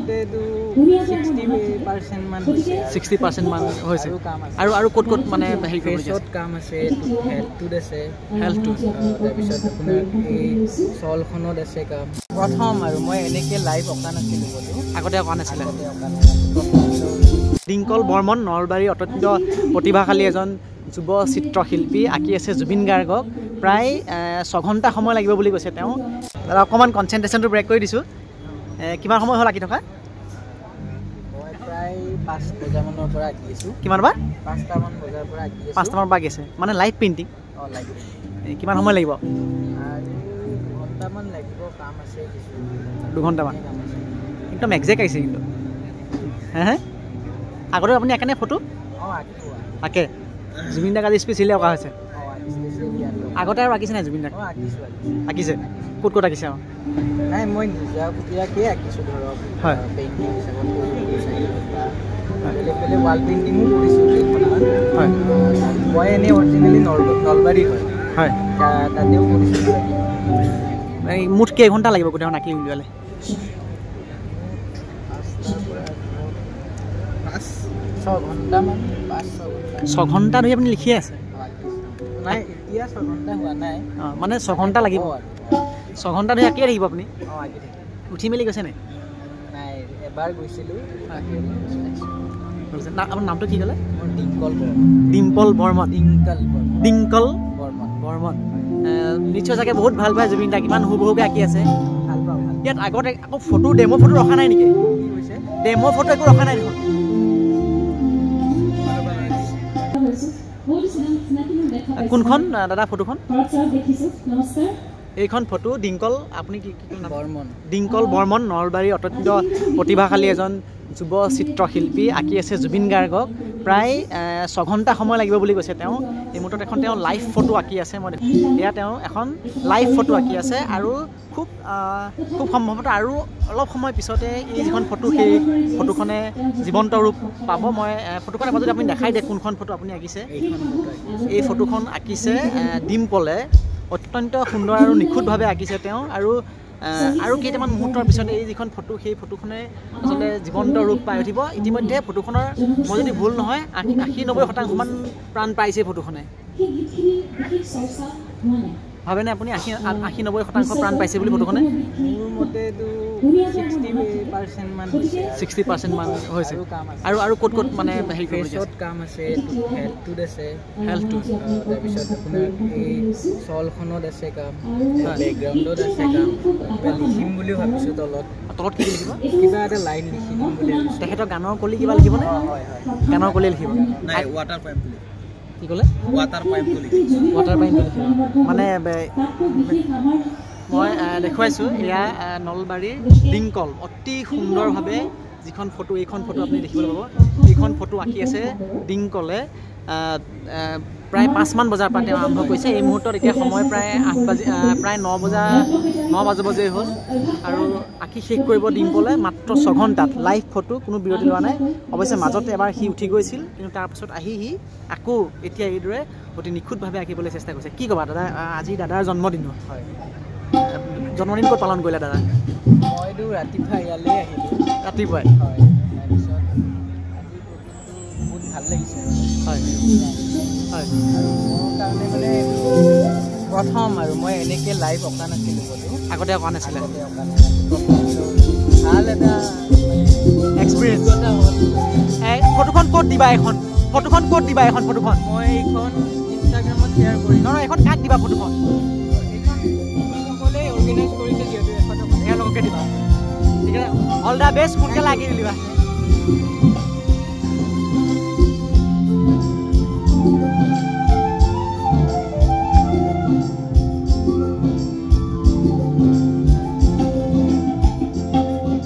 মতেতো 60% মান হৈছে 60% মান হৈছে আৰু ক'ত মানে হেৰি কৰিব ফেচত কাম আছে হেল্থটোত আছে হেল্থটো তাৰপিছত আপোনাৰ এই চলখনত আছে কাম প্ৰথম আৰু মই এনেকৈ লাইভ অঁকা নাছিলোঁ বোলো আগতে অঁকা নাছিলে ডিংকল বৰ্মন নলবাৰীৰ অত্যন্ত প্ৰতিভাশালী এজন যুৱ চিত্ৰশিল্পী আঁকি আছে জুবিন গাৰ্গক প্ৰায় 6 ঘণ্টা সময় লাগিব বুলি কৈছে তেওঁ দাদা অকণমান কনচেনট্ৰেশ্যনটো ব্ৰেক কৰি দিছোঁ কিমান সময় হ'ল আঁকি থকা মই প্ৰায় 5 বজামানৰ পৰা আঁকি আছোঁ কিমান বাৰ 5টামান বজাৰ পৰা আঁকি আছোঁ 5টামান পৰা আঁকি আছে মানে লাইভ পেইণ্টিং লাইভ কিমান সময় লাগিব আৰু 2 ঘণ্টামান লাগিব কাম আছে কিছু 2 ঘণ্টামান একদম একজেক্ট আহিছে কিন্তু হে আগতে আপুনি আঁকেনে ফটো আঁকে জুবিন দাক আজি স্পেচিয়েলি অঁকা হৈছে আগতে আৰু আঁকিছে নাই জুবিন দাক আঁকিছে ক'ত আঁকিছে আৰু নাই মই নিজাববীয়াকৈ আঁকিছোঁ ধৰক হয় পেইণ্টিং হিচাপত বেলেগ বেলেগ ৱাল পেইণ্টিঙো কৰিছোঁ হয় মই এনেই অৰিজিনেলি নলবাৰীৰ হয় তাতেও কৰিছোঁ এই মুঠ কেইঘণ্টা লাগিব গোটেইখন আঁকি উলিয়ালে 6 ঘণ্টামান 6 ঘণ্টা ধৰি আপুনি লিখিয়ে আছে নাই এতিয়া 6 ঘণ্টা হোৱা নাই মানে 6 ঘণ্টা লাগিব 6 ঘণ্টা ধৰি আঁকিয়ে থাকিব আপুনি উঠি মেলি গৈছে নাই নাই এবাৰ গৈছিলোঁ আপোনাৰ নামটো কি ক'লে ডিম্পল বৰ্মন ডিংকল বৰ্মন নিশ্চয় চাগে বহুত ভাল পায় জুবিন দাক ইমান হুবহুকে আঁকি আছে ভাল পাওঁ ইয়াত আগতে আকৌ ফটো ডেমো ফটো ৰখা নাই নেকি কি কৈছে ডেমো ফটো একো ৰখা নাই দেখোন কোনখন দাদা ফটোখন এইখন ফটো ডিংকল আপুনি কি বৰ্মন ডিংকল বৰ্মন নলবাৰীৰ অত্যন্ত প্ৰতিভাশালী এজন যুৱ চিত্ৰশিল্পী আঁকি আছে জুবিন গাৰ্গক প্ৰায় 6 ঘণ্টা সময় লাগিব বুলি কৈছে তেওঁ এই মুহূৰ্তত এখন তেওঁ লাইভ ফটো আঁকি আছে মই এয়া তেওঁ এখন লাইভ ফটো আঁকি আছে আৰু খুব সম্ভৱতঃ আৰু অলপ সময় পিছতে এই যিখন ফটো সেই ফটোখনে জীৱন্ত ৰূপ পাব মই ফটোখনৰ মাজত আপুনি দেখাই দিয়ে কোনখন ফটো আপুনি আঁকিছে এই ফটোখন আঁকিছে ডিম্পলে অত্যন্ত সুন্দৰ আৰু নিখুঁতভাৱে আঁকিছে তেওঁ আৰু কেইটামান মুহূৰ্তৰ পিছতে এই যিখন ফটো সেই ফটোখনে আচলতে জীৱন্ত ৰূপ পাই উঠিব ইতিমধ্যে ফটোখনৰ মই যদি ভুল নহয় 80-90% প্ৰাণ পাইছে ফটোখনে ভাবেনে আপুনি 80-90% প্ৰাণ পাইছে বুলি ফটোখনে মোৰ মতেতো 60% মান হৈছে 60% মান হৈছে আৰু ক'ত মানে হেৰি ফেচত কাম আছে হেল্থটোত আছে হেল্থটো তাৰপিছত আপোনাৰ এই চলখনত আছে কাম বেকগ্ৰাউণ্ডত আছে কাম কিবা লিখিম বুলিও ভাবিছোঁ তলত কি লিখিব কিবা এটা লাইন লিখি দিম বুলি ভাবিছোঁ তেখেতৰ গানৰ কলি কিবা লিখিবনে হয় গানৰ কলি লিখিব নাই ৱাটাৰ পাইপ বুলি কি ক'লে ৱাটাৰ পাইপ মানে মই দেখুৱাইছোঁ এয়া নলবাৰীৰ ডিংকল অতি সুন্দৰভাৱে যিখন ফটো এইখন ফটো আপুনি দেখিবলৈ পাব এইখন ফটো আঁকি আছে ডিংকলে প্ৰায় 5মান বজাৰ পৰা তেওঁ আৰম্ভ কৰিছে এই মুহূৰ্তত এতিয়া সময় প্ৰায় 9 বাজে হ'ল আৰু আঁকি শেষ কৰিব ডিম্পলে মাত্ৰ 6 ঘণ্টাত লাইভ ফটো কোনো বিৰতি লোৱা নাই অৱশ্যে মাজতে এবাৰ সি উঠি গৈছিল কিন্তু তাৰপিছত আহি সি আকৌ এতিয়া এইদৰে অতি নিখুঁতভাৱে আঁকিবলৈ চেষ্টা কৰিছে কি ক'বা দাদা আজি দাদাৰ জন্মদিন হয় জন্মদিন ক'ত পালন কৰিলে দাদা মইতো ৰাতিপুৱা ইয়ালৈ আহিলোঁ ৰাতিপুৱাই হয় তাৰপিছত আজি বহুত ভাল লাগিছে হয় হয় আৰু মোৰ কাৰণে মানে প্ৰথম আৰু মই এনেকৈ লাইভ অঁকা নাছিলোঁ বোলো আগতে অঁকা নাছিলে ভাল এটা এক্সপিৰিয়েঞ্চ এটা হ'ল ফটোখন ক'ত দিবা এখন ফটোখন মই এইখন ইনষ্টাগ্ৰামত শ্বেয়াৰ কৰিম নহয় এখন কাক দিবা ফটোখন এইখন সকলোৱে অৰ্গেনাইজ কৰিছে যিহেতু এওঁলোককে দিবা ঠিক আছে অল দ্য বেষ্ট সোনকালে আঁকি দিবা